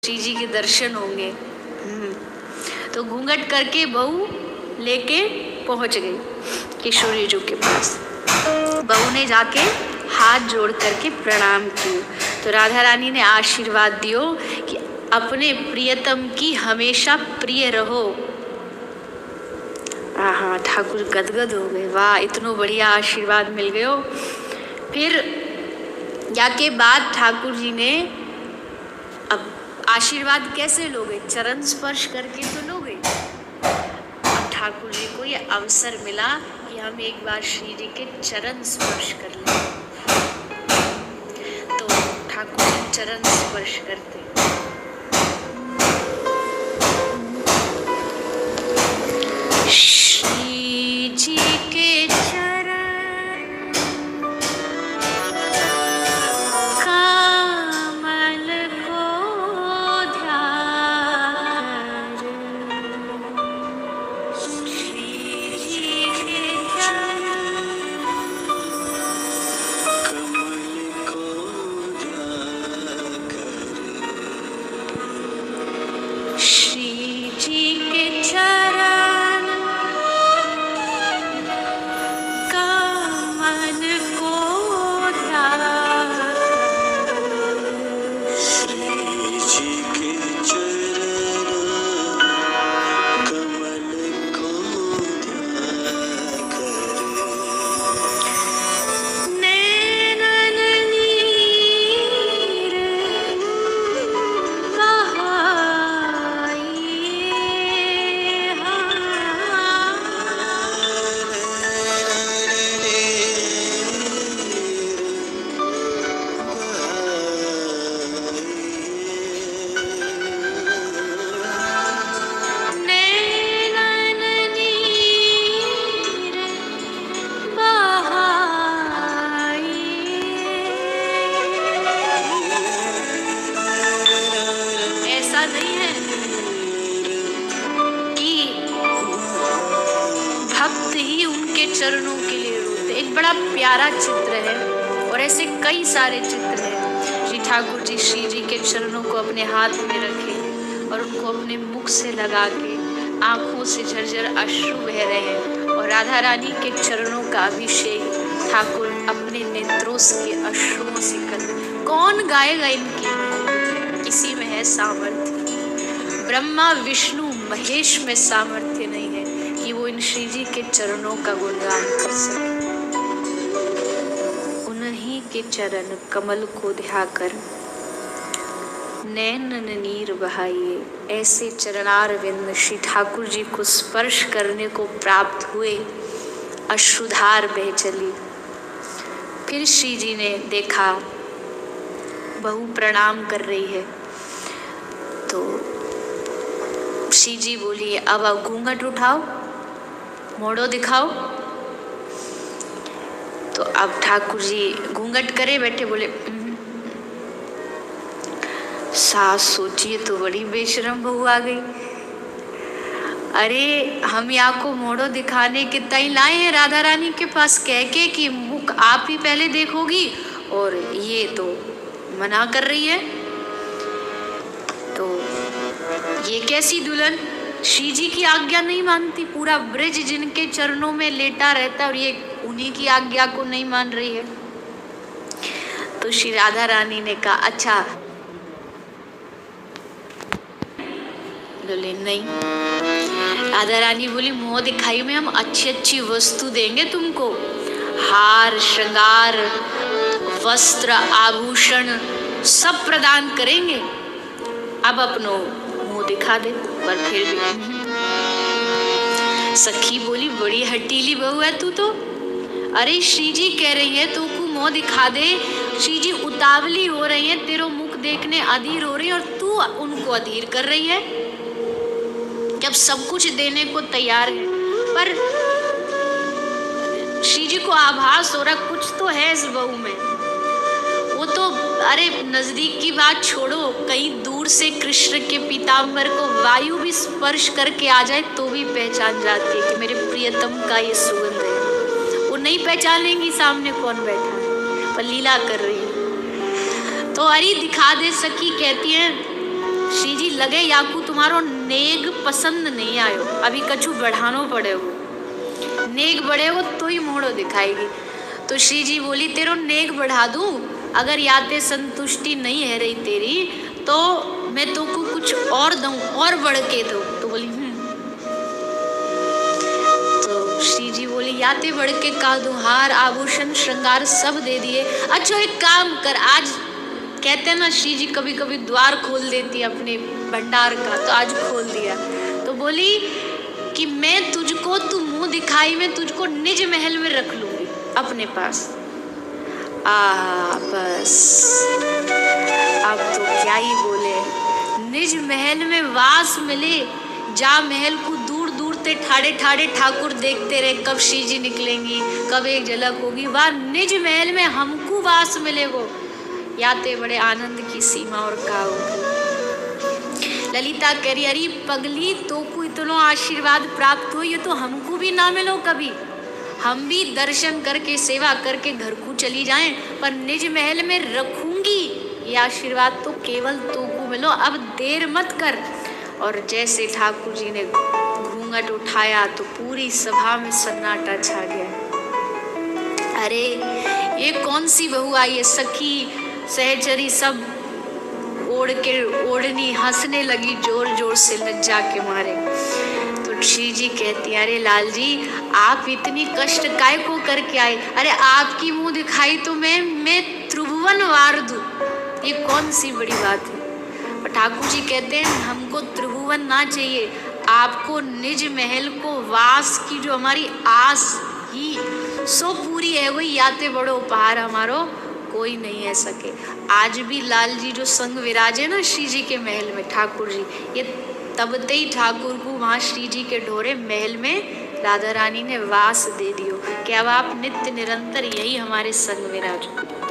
श्री जी के दर्शन होंगे। तो घूंघट करके बहू लेके पहुंच गई किशोरी जी के पास। बहू ने जाके हाथ जोड़ करके प्रणाम किए। तो राधा रानी ने आशीर्वाद दियो कि अपने प्रियतम की हमेशा प्रिय रहो। हाँ, ठाकुर गदगद हो गए, वाह इतनो बढ़िया आशीर्वाद मिल गयो। फिर जाके बाद ठाकुर जी ने, अब आशीर्वाद कैसे लोगे, चरण स्पर्श करके तो लोगे। अब ठाकुर जी को ये अवसर मिला कि हम एक बार श्री जी के चरण स्पर्श कर लें। तो ठाकुर जी चरण स्पर्श करते। श्री जी के चरण कमल को ध्यान, श्री जी के चरण कमल को ध्यान, श्री जी के चरण चरणों के लिए रोते। एक बड़ा प्यारा चित्र है और ऐसे कई सारे चित्र हैं। श्री ठाकुर जी श्री जी के चरणों को अपने हाथ में रखे और उनको अपने मुख से लगा के आंखों से झरझर अश्रु बह रहे हैं और राधा रानी के चरणों का अभिषेक ठाकुर अपने नेत्रों के अश्रुओं से कर। कौन गाएगा इनकी, किसी में है सामर्थ्य। ब्रह्मा विष्णु महेश में सामर्थ्य नहीं है कि वो इन श्री जी के चरणों का गुणगान कर सके। उन्हीं के चरण कमल को ध्याकर नैनन नीर बहाइए। ऐसे चरणारविंद श्री ठाकुर जी को स्पर्श करने को प्राप्त हुए, अश्रुधार बह चली। फिर श्री जी ने देखा बहू प्रणाम कर रही है, तो श्री जी बोली अब घूंघट उठाओ, मोड़ो दिखाओ। तो अब ठाकुर जी घूंघट करे बैठे, बोले सास सोचिए तो बड़ी बेशरम बहू आ गई। अरे हम यहाँ को मोड़ो दिखाने के तय लाए हैं राधा रानी के पास, कह के कि मुख आप ही पहले देखोगी, और ये तो मना कर रही है। तो ये कैसी दुल्हन, श्री जी की आज्ञा नहीं मानती। पूरा ब्रज जिनके चरणों में लेटा रहता है और ये उन्हीं की आज्ञा को नहीं मान रही है। तो श्री राधा रानी ने कहा अच्छा, बोले नहीं। राधा रानी बोली मुँह दिखाई में हम अच्छी अच्छी वस्तु देंगे तुमको, हार श्रृंगार वस्त्र आभूषण सब प्रदान करेंगे। अब अपनो मुँह दिखा दे। पर फिर भी सखी बोली बड़ी हटीली बहू है तू तो। अरे श्री जी कह रही है तू को मुँह दिखा दे, श्री जी उतावली हो रही है, तेरो मुख देखने अधीर हो रही है और तू उनको अधीर कर रही है, जब सब कुछ देने को तैयार है। पर श्री जी को आभास हो रहा कुछ तो है इस बहू में। वो तो अरे नजदीक की बात छोड़ो, कहीं दूर से कृष्ण के पीताम्बर को वायु भी स्पर्श करके आ जाए तो भी पहचान जाती है कि मेरे प्रियतम का ये सुगंध है। वो नहीं पहचानेंगी सामने कौन बैठा है, पर लीला कर रही है। तो अरे दिखा दे सखी, कहती है लगे याकू तुम्हारो नेग पसंद नहीं आयो, अभी कछु बढ़ानो पड़ेगो, नेग बढ़ेगो तो ही मोड़ो दिखाएगी। तो श्री जी बोली तेरो नेग बढ़ा दूं, अगर याते संतुष्टि नहीं है रही तेरी तो मैं तो को कुछ और दूं और बढ़ के दूं। तो बोली तो श्री जी बोली याते बढ़ के का दूं, हार आभूषण श्रृंगार सब दे दिए। अच्छा एक काम कर, आज कहते हैं ना श्री जी कभी कभी द्वार खोल देती है अपने भंडार का, तो आज खोल दिया। तो बोली कि मैं तुझको, तू मुंह दिखाई में तुझको निज महल में रख लूंगी अपने पास। बस अब तो क्या ही बोले, निज महल में वास मिले, जा महल को दूर दूर ते ठाड़े ठाड़े ठाकुर देखते रहे कब श्री जी निकलेंगी, कब एक झलक होगी, वह निज महल में हमको वास मिलेगो, याते बड़े आनंद की सीमा और का होगी। ललिता कह रही अरे पगली तो को इतना आशीर्वाद प्राप्त हो, ये तो हमको भी ना मिलो कभी, हम भी दर्शन करके सेवा करके घर को चली जाएं, पर निज महल में रखूंगी ये आशीर्वाद तो केवल तो को मिलो, अब देर मत कर। और जैसे ठाकुर जी ने घूंघट उठाया तो पूरी सभा में सन्नाटा छा गया। अरे ये कौन सी बहू आई है, सखी सहचरी सब ओढ़ के ओढ़नी हंसने लगी जोर जोर से लज्जा के मारे। तो श्री जी कहती अरे लाल जी आप इतनी कष्ट काय को करके आए, अरे आपकी मुंह दिखाई तो मैं त्रिभुवन वार दूं, ये कौन सी बड़ी बात है। और ठाकुर जी कहते हैं हमको त्रिभुवन ना चाहिए, आपको निज महल को वास की जो हमारी आस ही सो पूरी है, वही याते बड़ो उपहार हमारो कोई नहीं है सके। आज भी लाल जी जो संग विराजे ना श्री जी के महल में ठाकुर जी, ये तबते ही ठाकुर को वहाँ श्री जी के ढोरे महल में राधा रानी ने वास दे दियो कि अब आप नित्य निरंतर यही हमारे संग विराजो।